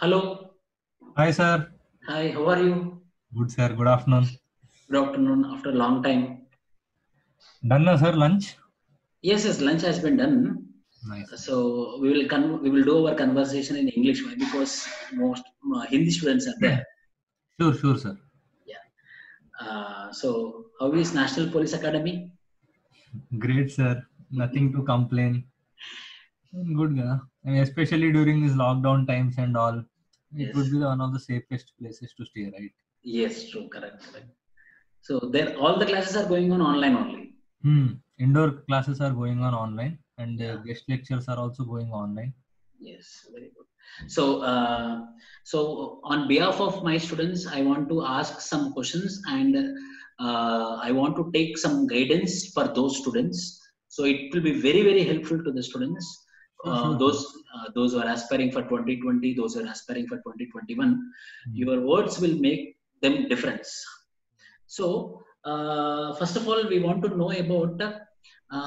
Hello. Hi, sir. Hi, how are you? Good, sir. Good afternoon. Good afternoon after a long time. Done, na, sir, lunch? Yes, lunch has been done. Nice, nice. So we will do our conversation in English. Why? Because most Hindi students are there. Sure, sure, sir. Yeah. So how is National Police Academy? Great, sir. Nothing to complain. Good, yeah. I mean, especially during these lockdown times and all, it would Yes. be one of the safest places to stay, right? Yes, true, correct. So there, all the classes are going on online only. Indoor classes are going on online, and Yeah. guest lectures are also going online. Yes, very good. So on behalf of my students, I want to ask some questions and I want to take some guidance for those students. So it will be very helpful to the students. Sure, sure, sir. Those who are aspiring for 2020, those who are aspiring for 2021, Hmm. your words will make them difference. So first of all, we want to know about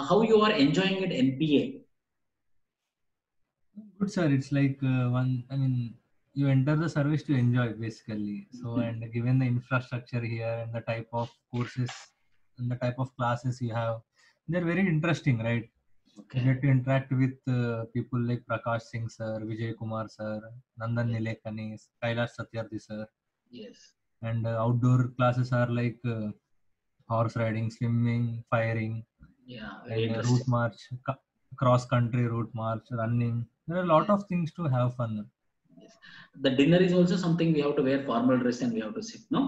how you are enjoying at NPA. Good, sir. It's like I mean, you enter the service to enjoy basically. So, and given the infrastructure here and the type of courses and the type of classes you have, they're very interesting, right? You Okay. get to interact with people like Prakash Singh sir, Vijay Kumar sir, Nandan Yes. Nilekani, Kailash Satyarthi sir, Yes. and outdoor classes are like horse riding, swimming, firing, Yeah, very and interesting. route march, cross country route march, running. There are a lot Yes, of things to have fun. yes. The dinner is also something we have to wear formal dress and we have to sit, no?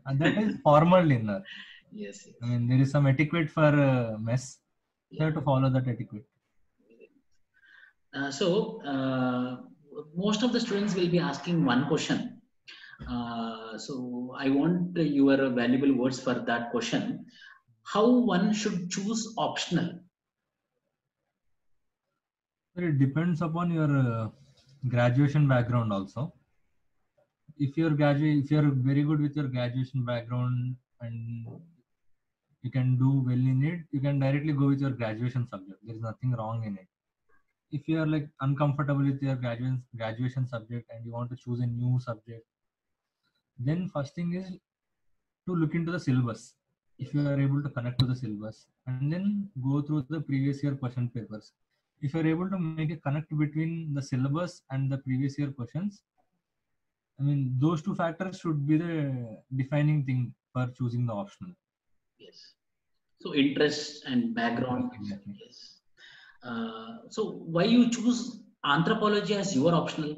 And that is formal dinner. I Yes. mean, there is some etiquette for mess. You have Yeah. to follow that etiquette. So, most of the students will be asking one question. So, I want your valuable words for that question. How one should choose optional? So it depends upon your graduation background also. If you're very good with your graduation background and you can do well in it, you can directly go with your graduation subject. There is nothing wrong in it. If you are like uncomfortable with your graduation subject and you want to choose a new subject, then first thing is to look into the syllabus. If you Yes. are able to connect to the syllabus and then go through the previous year question papers. If you are able to make a connect between the syllabus and the previous year questions, I mean, those two factors should be the defining thing for choosing the optional. Yes. So, interest and background. Exactly. Yes. So, why you choose anthropology as your optional?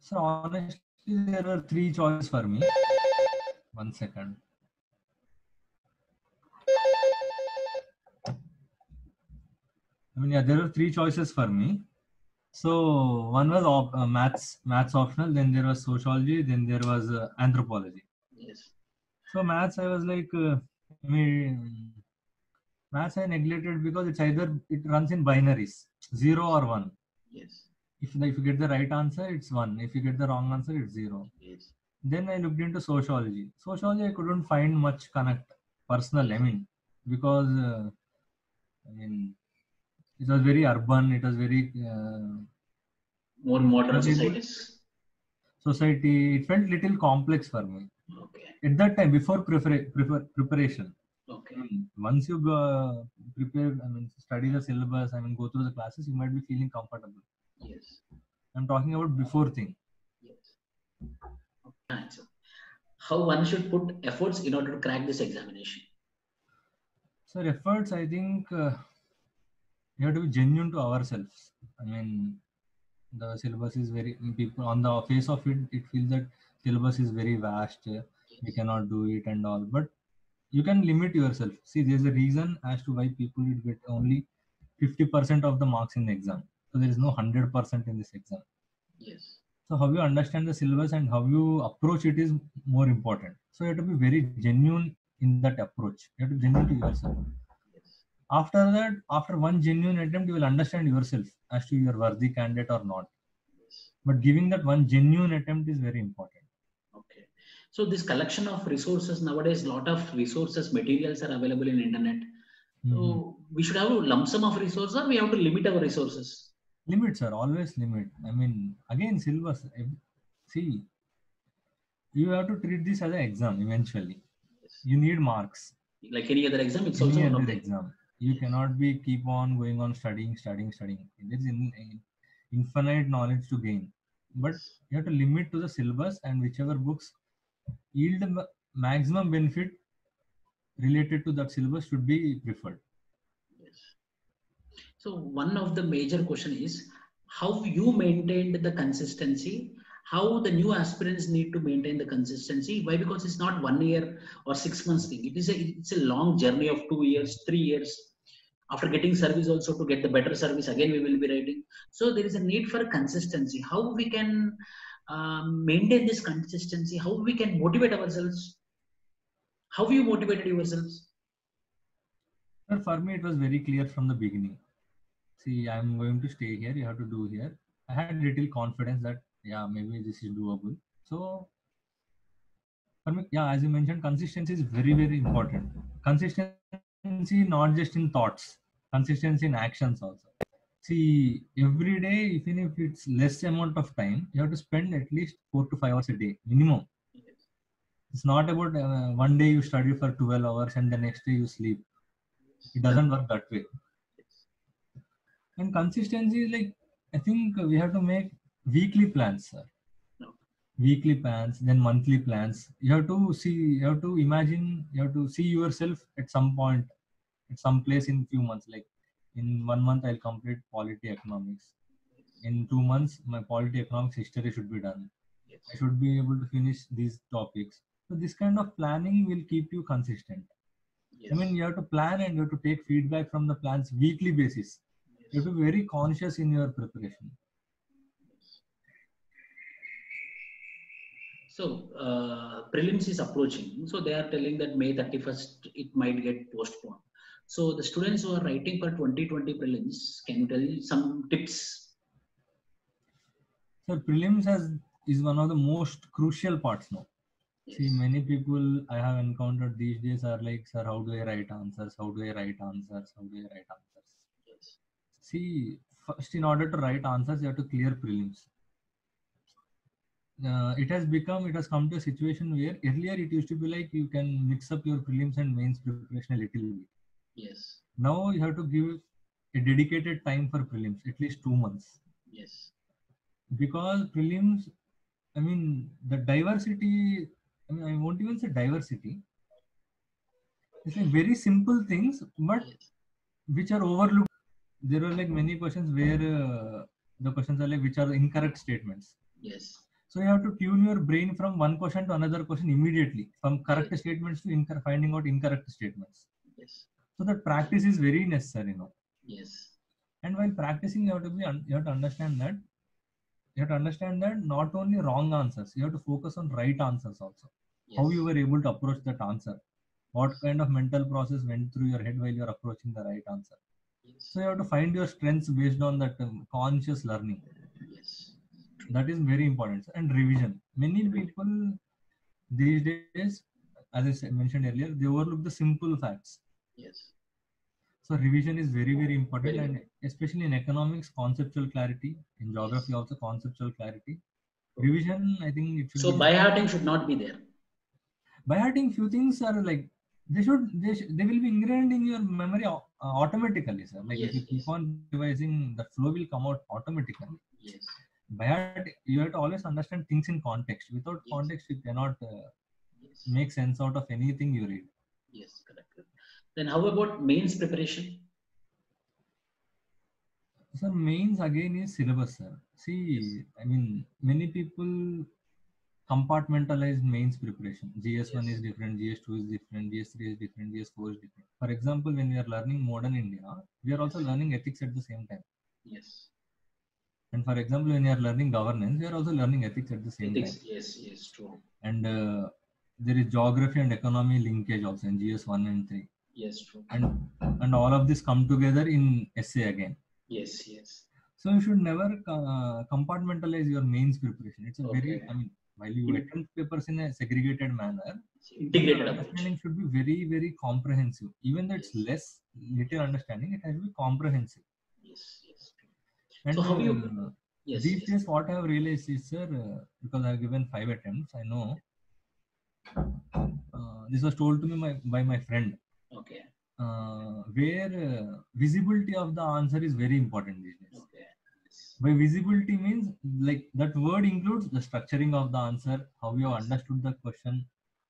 So honestly, there were three choices for me. One second. I mean, yeah, there were three choices for me. So one was maths optional. Then there was sociology. Then there was anthropology. Yes. So maths, I was like, I mean, maths I neglected because it runs in binaries, 0 or 1. Yes. If you get the right answer, it's 1. If you get the wrong answer, it's 0. Yes. Then I looked into sociology. Sociology, I couldn't find much connect personal. I Yes. mean, because I mean, it was very urban. It was very More I modern was able societies. society. It felt little complex for me Okay. at that time before preparation. Okay. Once you go, prepare, I mean, study the syllabus. I mean, go through the classes. You might be feeling comfortable. Yes. I'm talking about before thing. Yes. Answer. How one should put efforts in order to crack this examination. So efforts, I think we have to be genuine to ourselves. I mean, the syllabus is very people on the face of it. It feels that syllabus is very vast. We Yes. cannot do it and all, but you can limit yourself. See, there's a reason as to why people will get only 50% of the marks in the exam. So there is no Yes. 100% in this exam. Yes. So how you understand the syllabus and how you approach it is more important. So you have to be very genuine in that approach. You have to be genuine to yourself. Yes. After that, after one genuine attempt, you will understand yourself as to you're worthy candidate or not. Yes. But giving that one genuine attempt is very important. Okay. So this collection of resources nowadays, lot of resources, materials are available in internet. Mhm. So we should have a lump sum of resources, or we have to limit our resources. Limits are always limit. I mean, again, syllabus. See, you have to treat this as an exam eventually. Yes. You need marks. Like any other exam, it's Any also one of other the exam. You yes. cannot be keep on going on studying. There is infinite knowledge to gain, but Yes. you have to limit to the syllabus, and whichever books yield the maximum benefit related to that syllabus should be preferred. Yes. So one of the major question is how you maintained the consistency, how the new aspirants need to maintain the consistency. Why? Because it's not 1 year or 6 months thing. It's a long journey of 2 years, 3 years. After getting service also to get the better service, again we will be writing. So there is a need for consistency. How we can maintain this consistency? How we can motivate ourselves? How you motivated yourselves? But for me, it was very clear from the beginning. See, I'm going to stay here. You have to do here. I had little confidence that yeah, maybe this is doable. So for me, yeah, as you mentioned, consistency is very very important. Consistency not just in thoughts, consistency in actions also. See, every day, even if it's less amount of time, you have to spend at least 4 to 5 hours a day minimum. Yes. It's not about one day you study for 12 hours and the next day you sleep. It Correct. doesn't work that way. And consistency is like, I think we have to make weekly plans, sir. No. Weekly plans, then monthly plans. You have to see, you have to imagine, you have to see yourself at some point, at some place in few months. Like in 1 month, I'll complete polity economics. In 2 months, my polity economics history should be done. Yes. I should be able to finish these topics. So this kind of planning will keep you consistent. Yes. I mean, you have to plan and you have to take feedback from the plans weekly basis. You have to be very conscious in your preparation. So prelims is approaching. So they are telling that May 31st it might get postponed. So the students who are writing for 2020 prelims, can you tell some tips? So prelims is one of the most crucial parts now. Yes. See, many people I have encountered these days are like, sir, how do I write answers? How do I write answers? How do I write answers? Yes. See, first in order to write answers, you have to clear prelims. It has come to a situation where earlier it used to be like you can mix up your prelims and mains preparation a little bit. Yes. Now you have to give a dedicated time for prelims, at least 2 months. Yes. Because prelims, I mean, the diversity, I mean, I won't even say diversity. It's like very simple things, but Yes. which are overlooked. There are like many questions where the questions are like which are incorrect statements. Yes. So you have to tune your brain from one question to another question immediately, from correct Yes. statements to finding out incorrect statements. Yes. So that practice is very necessary, Yes. And while practicing, you have to understand that not only wrong answers, you have to focus on right answers also. Yes. How you were able to approach that answer, what kind of mental process went through your head while you're approaching the right answer. Yes. So you have to find your strengths based on that conscious learning. Yes. That is very important. And revision. Many people these days, as I mentioned earlier, they overlook the simple facts. Yes. So revision is very, very important, Very and good. especially in economics, conceptual clarity. In geography, Yes. also conceptual clarity. Revision, I think it should So be by hearting should not be there. by hearting. Few things are like they will be ingrained in your memory automatically, sir. Like if Yes. you keep Yes. on revising, the flow will come out automatically. Yes. By heart, you have to always understand things in context. Without Yes. context, you cannot Yes. make sense out of anything you read. Yes. Correct. Then how about mains preparation? So mains again is syllabus, sir. Yes. See, I mean, many people compartmentalize mains preparation. GS1 Yes. is different, GS2 is different, GS3 is different, GS4 is different. For example, when we are learning modern India, we are also Yes. learning ethics at the same time. Yes. And for example, when you are learning governance, we are also learning ethics at the same Ethics. time. Yes. Yes. True. And there is geography and economy linkage also in GS1 and 3. Yes. True. And all of this come together in essay again. Yes. Yes. So you should never compartmentalize your mains preparation. It's a very, Okay. I mean, while you attempt papers in a segregated manner, but your Integrated approach. understanding should be very, very comprehensive. Even though it's Yes. little understanding, it has to be comprehensive. Yes. Yes. And So how you? Yes. these Yes. days, what I have realized is, sir, because I have given 5 attempts, I know this was told to me by my friend, Okay. where visibility of the answer is very important these days. Okay. Yes. By visibility means like that word includes the structuring of the answer, how you have Yes. understood the question.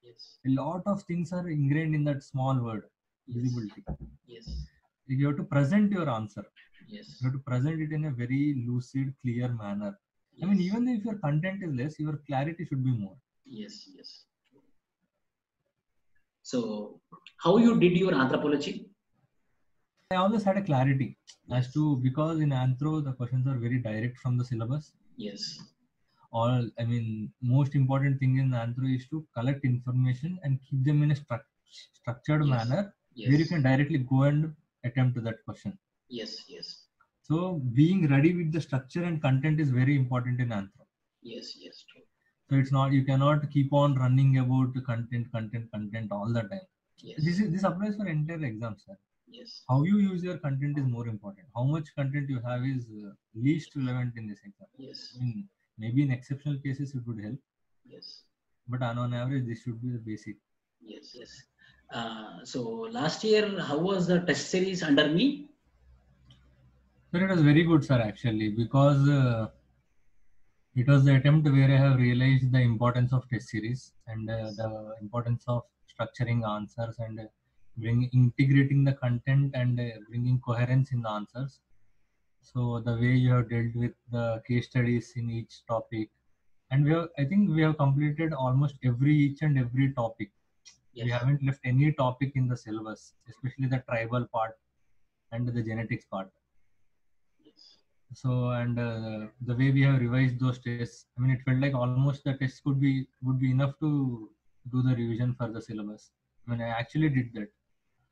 Yes. A lot of things are ingrained in that small word, Yes. visibility. Yes. You have to present your answer. Yes. You have to present it in a very lucid, clear manner. I mean, Yes. even if your content is less, your clarity should be more. Yes. Yes. So how you did your anthropology? I always had a clarity as Yes. to, because in anthro the questions are very direct from the syllabus. Yes. All, I mean, most important thing in anthro is to collect information and keep them in a structured Yes. manner where you Yes. can directly go and attempt that question. Yes. Yes. So being ready with the structure and content is very important in anthro. Yes. Yes. True. So it's not, you cannot keep on running about the content all the time. Yes. This applies for entire exams, sir. Yes. How you use your content is more important. How much content you have is least relevant in this exam. Yes. I mean, maybe in exceptional cases it would help, Yes. but on average this should be the basic. Yes. Yes. So last year, how was the test series under me? So it was very good, sir, actually, because it was the attempt where I have realized the importance of test series and Yes. the importance of structuring answers and bringing integrating the content and bringing coherence in the answers. So the way you have dealt with the case studies in each topic, and I think we have completed almost each and every topic. We Yes. haven't left any topic in the syllabus, especially the tribal part and the genetics part. Yes. So, and the way we have revised those tests, I mean, it felt like almost the tests would be enough to do the revision for the syllabus. I mean, I actually did that.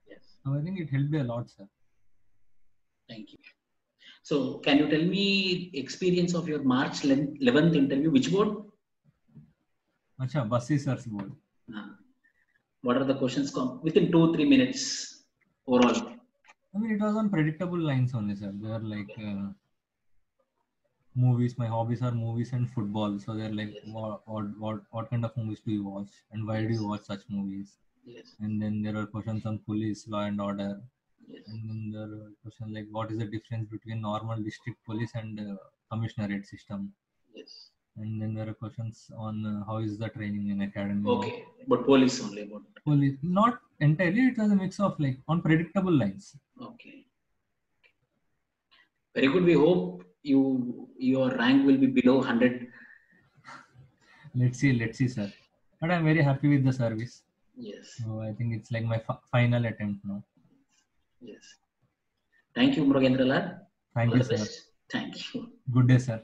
Yes. So I think it helped a lot, sir. Thank you. So can you tell me experience of your March 11th interview? Which board? Acha, Bassi sir's board. Uh, what are the questions within 2-3 minutes overall? I mean, it was on predictable lines only, sir. They were like movies. My hobbies are movies and football. So they're like, Yes. what kind of movies do you watch, and why do Yes. you watch such movies? Yes. And then there are questions on police, law and order, Yes. and then there are questions like, what is the difference between normal district police and commissionerate system? Yes. And then there are questions on how is the training in academy. Okay. But police only. But Police, not entirely. It was a mix of like on predictable lines. okay. Very good. We hope your rank will be below 100. Let's see, sir. But I'm very happy with the service. Yes. So I think it's like my final attempt now. Yes. Thank you, Murugendra Lal. Thank All you, the sir. best. Thank you. Good day, sir.